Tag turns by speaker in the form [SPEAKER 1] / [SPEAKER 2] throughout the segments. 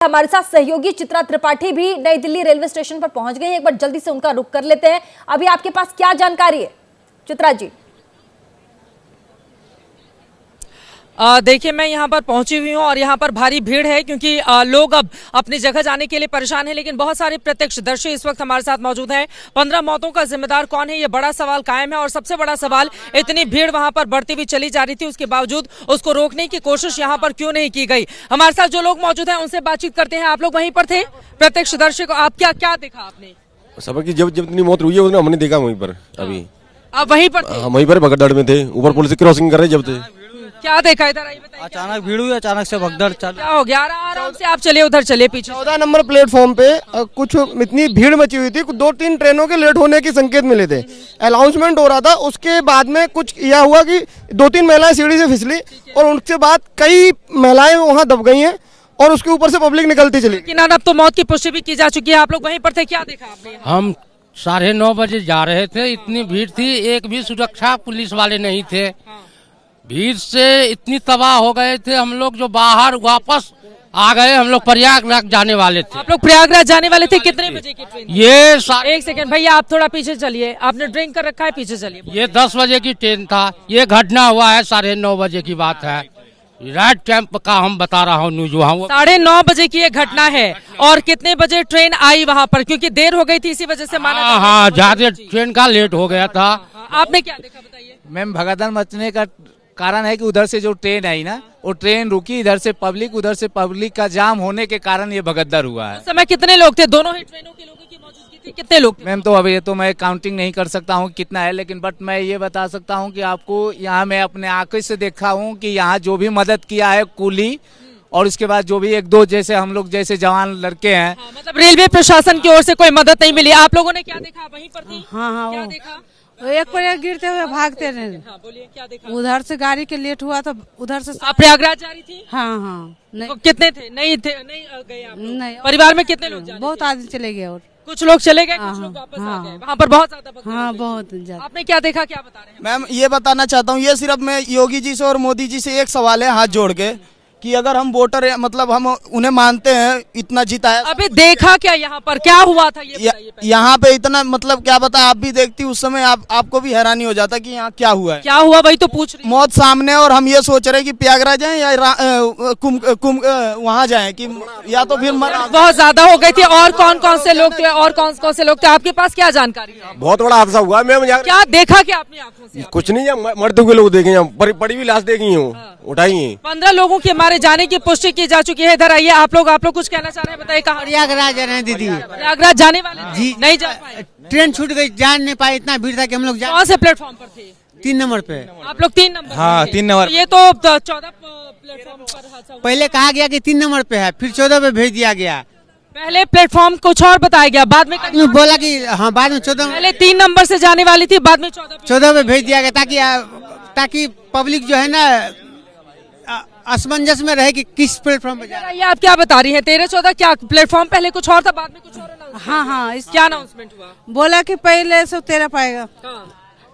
[SPEAKER 1] हमारे साथ सहयोगी चित्रा त्रिपाठी भी नई दिल्ली रेलवे स्टेशन पर पहुंच गई हैं। एक बार जल्दी से उनका रुख कर लेते हैं। अभी आपके पास क्या जानकारी है चित्रा जी?
[SPEAKER 2] देखिए, मैं यहाँ पर पहुंची हुई हूँ और यहाँ पर भारी भीड़ है क्योंकि लोग अब अपनी जगह जाने के लिए परेशान हैं, लेकिन बहुत सारे प्रत्यक्षदर्शी इस वक्त हमारे साथ मौजूद हैं। 15 मौतों का जिम्मेदार कौन है, ये बड़ा सवाल कायम है। और सबसे बड़ा सवाल, इतनी भीड़ वहां पर बढ़ती हुई चली जा रही थी, उसके बावजूद उसको रोकने की कोशिश यहाँ पर क्यों नहीं की गई? हमारे साथ जो लोग मौजूद हैं उनसे बातचीत करते हैं। आप लोग वहीं पर थे, प्रत्यक्षदर्शी को आप क्या देखा आपने?
[SPEAKER 3] सब की जब इतनी मौत हुई है उसने हमने देखा वहीं पर। अभी
[SPEAKER 2] आप वहीं पर थे?
[SPEAKER 3] वहीं पर भगदड़ में थे, ऊपर पुलिस क्रॉसिंग कर रहे जब थे।
[SPEAKER 2] क्या देखा इधर आइए बताइए।
[SPEAKER 4] अचानक भीड़ हुई, अचानक से भगदड़
[SPEAKER 2] क्या हो गया? आराम से आप चलिए, उधर चलिए पीछे।
[SPEAKER 5] 14 नंबर प्लेटफॉर्म पे कुछ इतनी भीड़ मची हुई थी, 2-3 ट्रेनों के लेट होने के संकेत मिले थे। अनाउंसमेंट हो रहा था, उसके बाद में कुछ यह हुआ कि 2-3 महिलाएं सीढ़ी से फिसली और उनके बाद कई महिलाएं वहां दब गई हैं और उसके ऊपर से पब्लिक निकलती चली।
[SPEAKER 2] लेकिन अब तो मौत की पुष्टि भी की जा चुकी है। आप लोग वहीं पर थे, क्या देखा आपने?
[SPEAKER 6] हम 9:30 बजे जा रहे थे, इतनी भीड़ थी, एक भी सुरक्षा पुलिस वाले नहीं थे। भीड़ से इतनी तबाह हो गए थे हम लोग, जो बाहर वापस आ गए। हम लोग प्रयागराज जाने वाले थे।
[SPEAKER 2] आप लोग प्रयागराज जाने वाले थे? कितने बजे की ट्रेन?
[SPEAKER 6] ये
[SPEAKER 2] एक सेकंड भैया, आप थोड़ा पीछे चलिए। आपने ड्रिंक कर रखा है, पीछे चलिए।
[SPEAKER 6] ये 10 बजे की ट्रेन था। ये घटना हुआ है 9:30 बजे की बात है। राइट कैंप का हम बता रहा हूँ न्यूज। वहाँ
[SPEAKER 2] 9:30 बजे की ये घटना है। और कितने बजे ट्रेन आई वहाँ पर? क्योंकि देर हो गई थी, इसी वजह से माना जाता है।
[SPEAKER 6] हाँ, ज्यादा ट्रेन का लेट हो गया था।
[SPEAKER 2] आपने क्या देखा बताइए?
[SPEAKER 4] मैम, भगदड़ मचने का कारण है कि उधर से जो ट्रेन आई ना, वो ट्रेन रुकी, इधर से पब्लिक का जाम होने के कारण ये भगदड़ हुआ है।
[SPEAKER 2] उस समय कितने लोग थे? दोनों ही ट्रेनों के लोगों की मौजूदगी थी? कितने लोग थे?
[SPEAKER 4] मैम, तो अभी ये तो मैं काउंटिंग नहीं कर सकता हूँ कितना है, लेकिन बट मैं ये बता सकता हूँ कि आपको यहाँ मैं अपने आंखों से देखा हूँ कि यहाँ जो भी मदद किया है कुली, और उसके बाद जो भी 1-2 जैसे हम लोग जैसे जवान लड़के हैं।
[SPEAKER 2] मतलब रेलवे प्रशासन की ओर से कोई मदद नहीं मिली। आप लोगों ने क्या देखा? वहीं पर थी?
[SPEAKER 7] हाँ,
[SPEAKER 2] क्या
[SPEAKER 7] वो
[SPEAKER 2] देखा?
[SPEAKER 7] एक पर एक गिरते हुए भागते रहे।
[SPEAKER 2] हाँ, बोलिए क्या देखा?
[SPEAKER 7] उधर से गाड़ी के लेट हुआ तो उधर से
[SPEAKER 2] आप प्रयागराज जा रही थी?
[SPEAKER 7] हाँ नहीं
[SPEAKER 2] तो कितने थे? नहीं थे, नहीं गए आप लोग?
[SPEAKER 7] नहीं,
[SPEAKER 2] परिवार में कितने लोग जाने
[SPEAKER 7] बहुत
[SPEAKER 2] थे?
[SPEAKER 7] आदमी चले गए और
[SPEAKER 2] कुछ लोग चले गए, कुछ
[SPEAKER 7] हाँ,
[SPEAKER 2] लोग वापस आ
[SPEAKER 7] हाँ,
[SPEAKER 2] गए। वहाँ पर बहुत ज्यादा भगदड़
[SPEAKER 7] हाँ
[SPEAKER 2] हो गई।
[SPEAKER 7] बहुत ज्यादा।
[SPEAKER 2] आपने क्या देखा, क्या बता रहे हैं?
[SPEAKER 5] मैम, ये बताना चाहता हूँ, ये सिर्फ मैं योगी जी से और मोदी जी से एक सवाल है हाथ जोड़ के कि अगर हम वोटर मतलब हम उन्हें मानते हैं, इतना जिताया।
[SPEAKER 2] अबे देखा क्या यहाँ पर, क्या हुआ था ये बताइए पहले।
[SPEAKER 5] यहाँ पे इतना मतलब क्या बता, आप भी देखती उस समय, आपको भी हैरानी हो जाता कि यहाँ क्या हुआ है।
[SPEAKER 2] क्या हुआ वही तो पूछ रही हूँ।
[SPEAKER 5] मौत सामने, और हम ये सोच रहे हैं कि प्रयागराज जाएं या कुंभ वहाँ जाएं कि या तो फिर
[SPEAKER 2] बहुत ज्यादा हो गई थी। और कौन कौन से लोग थे? और कौन कौन से लोग थे? आपके पास क्या जानकारी है?
[SPEAKER 3] बहुत बड़ा हादसा हुआ। मैं
[SPEAKER 2] क्या देखा क्या आपने आंखों से?
[SPEAKER 3] कुछ नहीं, मरते हुए लोग देखे, पड़ी हुई लाश देखी हूँ, उठाई है।
[SPEAKER 2] 15 लोगों के मारे जाने की पुष्टि की जा चुकी है। इधर आइए, आप लोग कुछ कहना चाह रहे हैं, बताइए कहाँ?
[SPEAKER 8] प्रयागराज जा रहे हैं दीदी।
[SPEAKER 2] प्रयागराज जाने वाले थे?
[SPEAKER 8] जी,
[SPEAKER 2] नहीं जा पाए।
[SPEAKER 8] ट्रेन छूट गई, जान नहीं पाए, इतना भीड़ था कि हम लोग
[SPEAKER 2] कौन से प्लेटफॉर्म पर थे?
[SPEAKER 8] 3 नंबर पे।
[SPEAKER 2] आप लोग 3 नंबर?
[SPEAKER 4] हाँ, 3 नंबर।
[SPEAKER 2] तो ये तो 14 प्लेटफॉर्म पर हादसा हुआ।
[SPEAKER 8] पहले कहा गया कि 3 नंबर पे है, फिर 14 पे भेज दिया गया।
[SPEAKER 2] पहले प्लेटफॉर्म कुछ और बताया गया, बाद में
[SPEAKER 8] बोला कि हाँ, बाद में 14
[SPEAKER 2] पहले 3 नंबर से जाने वाली थी, बाद में
[SPEAKER 8] 14 पे भेज दिया गया, ताकि पब्लिक जो है ना असमंजस में रहे कि किस प्लेटफॉर्म पे जा रहा है।
[SPEAKER 2] ये आप क्या बता रही हैं? 13-14 क्या प्लेटफॉर्म पहले कुछ और था, बाद में कुछ और announcement
[SPEAKER 7] हाँ
[SPEAKER 2] हुआ?
[SPEAKER 7] हाँ
[SPEAKER 2] क्या अनाउंसमेंट हुआ?
[SPEAKER 7] बोला कि पहले से 13 पाएगा,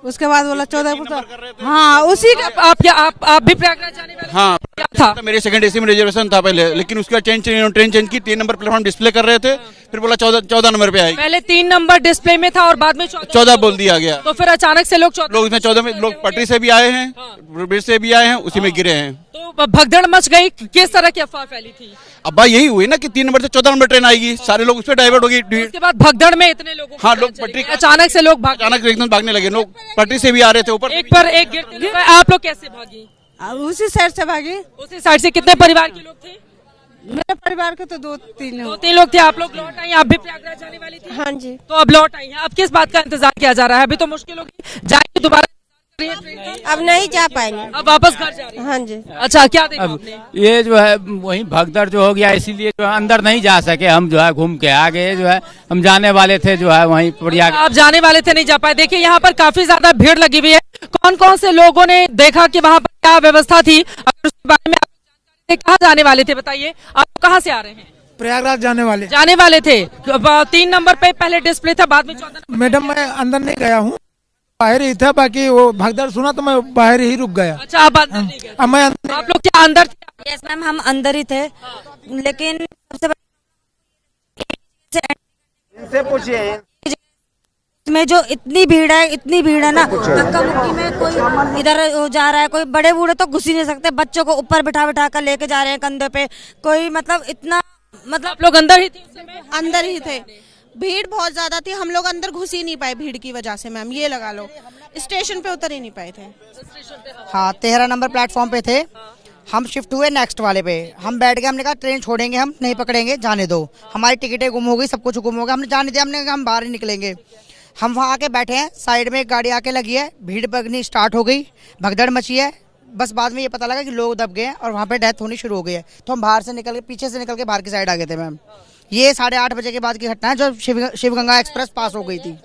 [SPEAKER 7] उसके बाद बोला 14 पर। हाँ, उसी का
[SPEAKER 2] आप भी प्रयागराज जाने वाले?
[SPEAKER 9] हाँ,
[SPEAKER 2] क्या था?
[SPEAKER 9] मेरे सेकंड एसी में रिजर्वेशन था पहले, लेकिन उसके बाद ट्रेन चेंज की, 3 नंबर प्लेटफॉर्म डिस्प्ले कर रहे थे, फिर बोला 14 नंबर पे आएगी।
[SPEAKER 2] पहले 3 नंबर डिस्प्ले में था और बाद में
[SPEAKER 9] 14 बोल दिया गया।
[SPEAKER 2] तो फिर अचानक से लोग 14
[SPEAKER 9] लोग इसमें 14 में, लोग पटरी से भी आए हैं, ब्रिज से भी आए हैं, उसी में गिरे हैं।
[SPEAKER 2] तो भगदड़ मच गई। किस तरह की अफवाह फैली थी?
[SPEAKER 9] अब बात यही हुई ना कि 3 नंबर से 14 नंबर ट्रेन आएगी, सारे लोग उस पर डाइवर्ट होगी।
[SPEAKER 2] उसके बाद भगदड़ में इतने लोगों
[SPEAKER 9] हाँ, लोग पटरी
[SPEAKER 2] अचानक से लोग भाग,
[SPEAKER 9] अचानक एकदम भागने लगे, लोग पटरी से भी आ रहे थे ऊपर।
[SPEAKER 2] एक पर एक गिरते। आप लोग कैसे भागी?
[SPEAKER 7] उसी साइड से भागी।
[SPEAKER 2] उसी साइड से? कितने परिवार के लोग थे?
[SPEAKER 7] मेरे परिवार के तो 2-3 हैं।
[SPEAKER 2] 2-3 लोग थे। आप लोग लौट आई? आप भी प्रयागराज जाने वाली थी?
[SPEAKER 7] हाँ जी।
[SPEAKER 2] तो अब लौट आई हैं। अब किस बात का इंतजार किया जा रहा है? अभी तो मुश्किल होगी, जाएंगे दोबारा?
[SPEAKER 7] अब नहीं जा पाएंगे,
[SPEAKER 2] अब वापस घर जा रही हैं?
[SPEAKER 7] हाँ जी।
[SPEAKER 2] अच्छा, क्या देखा आपने?
[SPEAKER 6] ये जो है वही भगदड़ जो हो गया, इसीलिए जो है अंदर नहीं जा सके। हम जो है घूम के आ गए, जो है हम जाने वाले थे जो है वहीं प्रयागराज।
[SPEAKER 2] आप जाने वाले थे, नहीं जा पाए। देखिए, यहाँ पर काफी ज्यादा भीड़ लगी हुई है। कौन कौन से लोगों ने देखा कि वहाँ पर क्या व्यवस्था थी, अगर उसके बारे में कहाँ जाने वाले थे बताइए? आप कहाँ से आ रहे हैं?
[SPEAKER 10] प्रयागराज जाने
[SPEAKER 2] वाले थे। 3 नंबर पे पहले डिस्प्ले था, बाद में 14 नंबर।
[SPEAKER 10] मैडम, मैं अंदर नहीं गया हूँ, बाहर ही था, बाकी वो भगदड़ सुना तो मैं बाहर ही रुक गया।
[SPEAKER 2] अच्छा, आप अंदर नहीं गए?
[SPEAKER 10] अब मैं
[SPEAKER 2] आप लोग क्या अंदर थे?
[SPEAKER 11] यस मैम, हम अंदर ही थे, लेकिन सबसे में जो इतनी भीड़ है ना, धक्का मुक्की में कोई इधर जा रहा है, कोई बड़े बूढ़े तो घुस ही नहीं सकते, बच्चों को ऊपर बिठा बिठा कर लेके जा रहे हैं कंधे पे, कोई मतलब इतना, मतलब
[SPEAKER 2] आप लोग अंदर ही थे उस समय?
[SPEAKER 7] अंदर ही थे, भीड़ बहुत ज्यादा थी, हम लोग अंदर घुस ही नहीं पाए भीड़ की वजह से मैम, ये लगा लो, स्टेशन पे उतर ही नहीं पाए थे।
[SPEAKER 8] हाँ, 13 नंबर प्लेटफॉर्म पे थे हम, शिफ्ट हुए नेक्स्ट वाले पे, हम बैठ गए, हमने कहा ट्रेन छोड़ेंगे हम, नहीं पकड़ेंगे, जाने दो, हमारी टिकटें गुम हो गई, सब कुछ गुम हो गया, हमने जाने दिया, हमने कहा हम बाहर ही निकलेंगे। हम वहाँ आके बैठे हैं, साइड में एक गाड़ी आके लगी है, भीड़ भगनी स्टार्ट हो गई, भगदड़ मची है, बस बाद में ये पता लगा कि लोग दब गए हैं और वहाँ पे डेथ होनी शुरू हो गई है, तो हम बाहर से निकल के, पीछे से निकल के बाहर की साइड आ गए थे मैम। ये 8:30 बजे के बाद की घटना है, जब शिवगंगा एक्सप्रेस पास हो गई थी।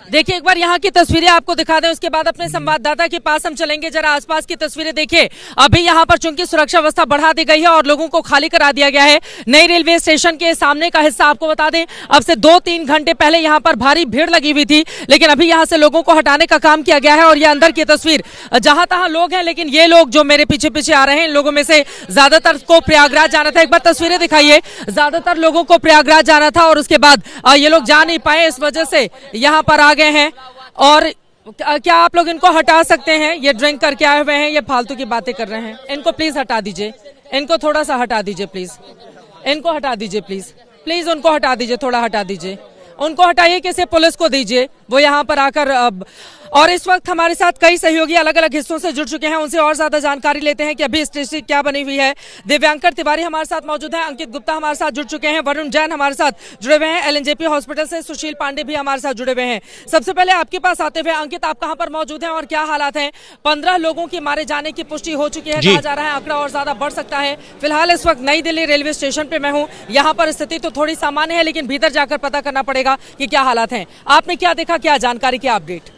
[SPEAKER 2] देखिए एक बार यहाँ की तस्वीरें आपको दिखा दें, उसके बाद अपने संवाददाता के पास हम चलेंगे। जरा आसपास की तस्वीरें देखिए। अभी यहाँ पर चूंकि सुरक्षा व्यवस्था बढ़ा दी गई है और लोगों को खाली करा दिया गया है। नई रेलवे स्टेशन के सामने का हिस्सा आपको बता दें, अब से 2-3 घंटे पहले यहाँ पर भारी भीड़ लगी हुई थी, लेकिन अभी यहाँ से लोगों को हटाने का काम किया गया है। और ये अंदर की तस्वीर, जहां तहां लोग हैं, लेकिन ये लोग जो मेरे पीछे पीछे आ रहे हैं, इन लोगों में से ज्यादातर को प्रयागराज जाना था। एक बार तस्वीरें दिखाइए। ज्यादातर लोगों को प्रयागराज जाना था और उसके बाद ये लोग जा नहीं पाए, इस वजह से यहाँ पर आ गए हैं। और क्या आप लोग इनको हटा सकते हैं? ये ड्रिंक करके आए हुए हैं, ये फालतू की बातें कर रहे हैं, इनको प्लीज हटा दीजिए, इनको थोड़ा सा हटा दीजिए प्लीज, इनको हटा दीजिए प्लीज, प्लीज उनको हटा दीजिए, थोड़ा हटा दीजिए, उनको हटाइए, किसी पुलिस को दीजिए, वो यहाँ पर आकर। और इस वक्त हमारे साथ कई सहयोगी अलग अलग हिस्सों से जुड़ चुके हैं, उनसे और ज्यादा जानकारी लेते हैं कि अभी स्थिति क्या बनी हुई है। दिव्यांकर तिवारी हमारे साथ मौजूद हैं, अंकित गुप्ता हमारे साथ जुड़ चुके हैं, वरुण जैन हमारे साथ जुड़े हुए हैं, एलएनजेपी हॉस्पिटल से सुशील पांडे भी हमारे साथ जुड़े हुए हैं। सबसे पहले आपके पास आते हुए अंकित, आप कहां पर मौजूद हैं और क्या हालात हैं? 15 लोगों की मारे जाने की पुष्टि हो चुकी है, कहा जा रहा है आंकड़ा और ज्यादा बढ़ सकता है। फिलहाल इस वक्त नई दिल्ली रेलवे स्टेशन पे मैं हूँ, यहाँ पर स्थिति तो थोड़ी सामान्य है, लेकिन भीतर जाकर पता करना पड़ेगा कि क्या हालात हैं। आपने क्या देखा, क्या जानकारी, क्या अपडेट?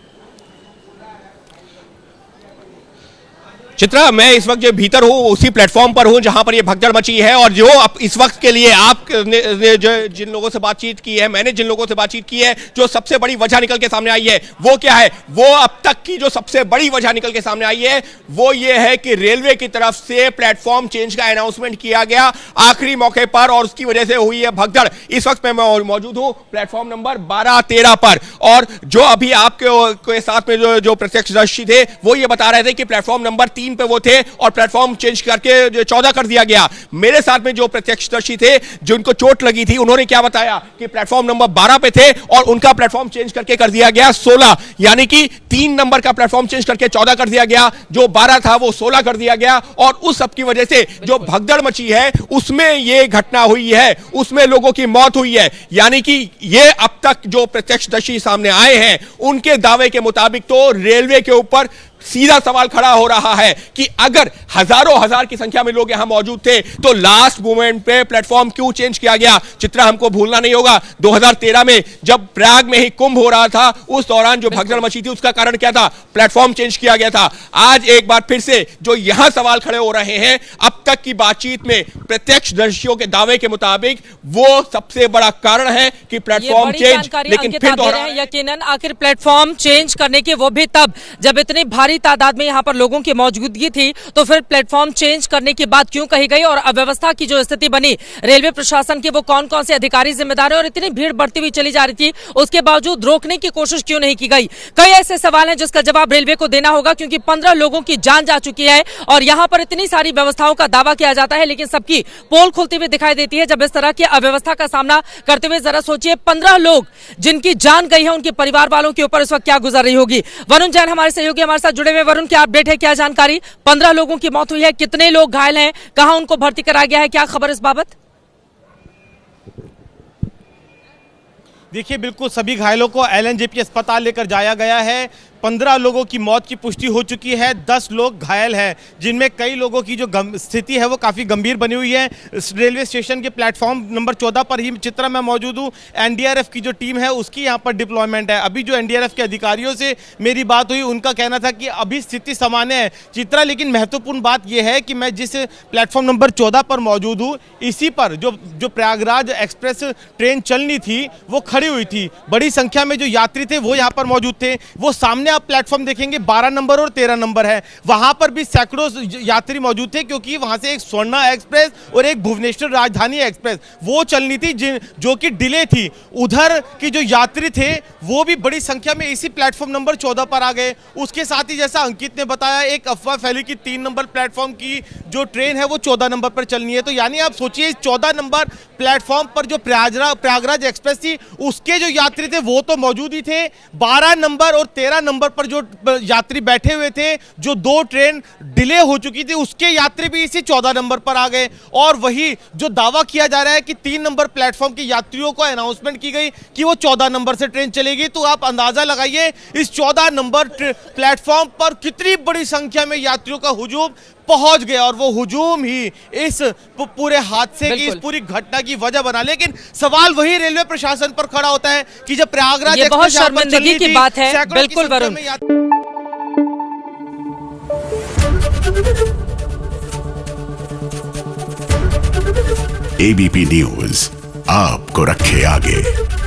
[SPEAKER 3] चित्रा, मैं इस वक्त जो भीतर हूँ उसी प्लेटफॉर्म पर हूँ जहां पर ये भगदड़ मची है। और जो अब इस वक्त के लिए आप जो जिन लोगों से बातचीत की है, मैंने जिन लोगों से बातचीत की है, जो सबसे बड़ी वजह निकल के सामने आई है वो क्या है? वो अब तक की जो सबसे बड़ी वजह निकल के सामने आई है वो ये है कि रेलवे की तरफ से प्लेटफॉर्म चेंज का अनाउंसमेंट किया गया आखिरी मौके पर और उसकी वजह से हुई है भगदड़। इस वक्त मैं मौजूद हूँ प्लेटफॉर्म नंबर 12-13 पर, और जो अभी आपके साथ में जो प्रत्यक्षदर्शी थे वो ये बता रहे थे कि प्लेटफॉर्म नंबर 3 पे वो थे और प्लेटफॉर्म चेंज करके 14 कर दिया गया। मेरे साथ में जो प्रत्यक्षदर्शी थे जिनको चोट लगी थी, उन्होंने क्या बताया कि प्लेटफॉर्म नंबर 12 पे थे और उनका प्लेटफॉर्म चेंज करके कर दिया गया 16, यानी कि 3 नंबर का प्लेटफॉर्म चेंज करके 14 कर दिया गया, जो 12 था वो 16 कर दिया गया। और उस सब की वजह से जो भगदड़ मची है उसमें ये घटना हुई है, उसमें लोगों की मौत हुई है। यानी कि ये अब तक जो प्रत्यक्षदर्शी सामने आए हैं उनके दावे के मुताबिक तो रेलवे के ऊपर सीधा सवाल खड़ा हो रहा है कि अगर हजार की संख्या में लोग यहां मौजूद थे तो लास्ट मोमेंट पे प्लेटफॉर्म क्यों चेंज किया गया। चित्रा, हमको भूलना नहीं होगा 2013 में जब प्रयाग में ही कुंभ हो रहा था, उस दौरान जो भगदड़ मची थी उसका कारण क्या था? प्लेटफॉर्म चेंज किया गया था। आज एक बार फिर से जो यहां सवाल खड़े हो रहे हैं, अब तक की बातचीत में प्रत्यक्षदर्शियों के दावे के मुताबिक वो सबसे बड़ा कारण है कि प्लेटफॉर्म चेंज। लेकिन फिर
[SPEAKER 2] यकीनन आखिर प्लेटफॉर्म चेंज करने के वो भी तब जब इतनी भारी तादाद में यहाँ पर लोगों की मौजूदगी थी, तो फिर प्लेटफॉर्म चेंज करने की बात क्यों कही गई? और अव्यवस्था की जो स्थिति बनी रेलवे प्रशासन के, वो कौन कौन से अधिकारी जिम्मेदार है? और इतनी भीड़ बढ़ती हुई चली जा रही थी, उसके बावजूद रोकने की कोशिश क्यों नहीं की गई? कई ऐसे सवाल हैं जिसका जवाब रेलवे को देना होगा, क्योंकि 15 लोगों की जान जा चुकी है और यहाँ पर इतनी सारी व्यवस्थाओं का दावा किया जाता है, लेकिन सबकी पोल खुलती हुई दिखाई देती है जब इस तरह की अव्यवस्था का सामना करते हुए। जरा सोचिए, 15 लोग जिनकी जान गई है, उनके परिवार वालों के ऊपर इस वक्त क्या गुजर रही होगी। वरुण जैन हमारे सहयोगी हमारे साथ जुड़े हुए। वरुण, क्या अपडेट है, क्या जानकारी? 15 लोगों की मौत हुई है, कितने लोग घायल हैं, कहां उनको भर्ती कराया गया है, क्या खबर इस बाबत?
[SPEAKER 12] देखिए, बिल्कुल सभी घायलों को एलएनजेपी अस्पताल लेकर जाया गया है। 15 लोगों की मौत की पुष्टि हो चुकी है, 10 लोग घायल हैं, जिनमें कई लोगों की जो स्थिति है वो काफ़ी गंभीर बनी हुई है। रेलवे स्टेशन के प्लेटफॉर्म नंबर 14 पर ही चित्रा मैं मौजूद हूँ। एनडीआरएफ की जो टीम है उसकी यहाँ पर डिप्लॉयमेंट है। अभी जो एनडीआरएफ के अधिकारियों से मेरी बात हुई, उनका कहना था कि अभी स्थिति सामान्य है चित्रा। लेकिन महत्वपूर्ण बात यह है कि मैं जिस प्लेटफॉर्म नंबर 14 पर मौजूद हूँ, इसी पर जो प्रयागराज एक्सप्रेस ट्रेन चलनी थी वो खड़ी हुई थी। बड़ी संख्या में जो यात्री थे वो यहाँ पर मौजूद थे। वो सामने आप प्लेटफॉर्म देखेंगे 12 नंबर और 13 नंबर है, वहां पर भी सैकड़ों यात्री मौजूद थे, क्योंकि वहां से एक स्वर्णा एक्सप्रेस और एक भुवनेश्वर राजधानी एक्सप्रेस वो चलनी थी जो कि डिले थी। उधर की जो यात्री थे वो भी बड़ी संख्या में इसी प्लेटफॉर्म नंबर 14 पर आ गए। उसके साथ ही जैसा अंकित ने बताया, एक अफवाह फैली कि 3 नंबर प्लेटफॉर्म की जो ट्रेन है वो 14 नंबर पर चलनी है। तो यानी आप सोचिए, इस 14 नंबर प्लेटफॉर्म पर जो प्रयागराज एक्सप्रेस थी उसके जो यात्री थे वो तो मौजूद ही थे, 12 नंबर और 13 नंबर पर जो यात्री बैठे हुए थे, जो 2 ट्रेन डिले हो चुकी थी, उसके यात्री भी इसी 14 नंबर पर आ गए। और वही जो दावा किया जा रहा है कि 3 नंबर प्लेटफॉर्म के यात्रियों को अनाउंसमेंट की गई कि वो 14 नंबर से ट्रेन चलेगी। तो आप अंदाजा लगाइए इस 14 नंबर प्लेटफॉर्म पर कितनी बड़ी संख्या में यात्रियों का हुजूम पहुंच गया, और वो हुजूम ही इस पूरे हादसे की, इस पूरी घटना की वजह बना। लेकिन सवाल वही रेलवे प्रशासन पर खड़ा होता है कि जब प्रयागराज
[SPEAKER 2] ये बहुत शर्मिंदगी की बात है। बिल्कुल वरुण,
[SPEAKER 13] एबीपी न्यूज आपको रखे आगे।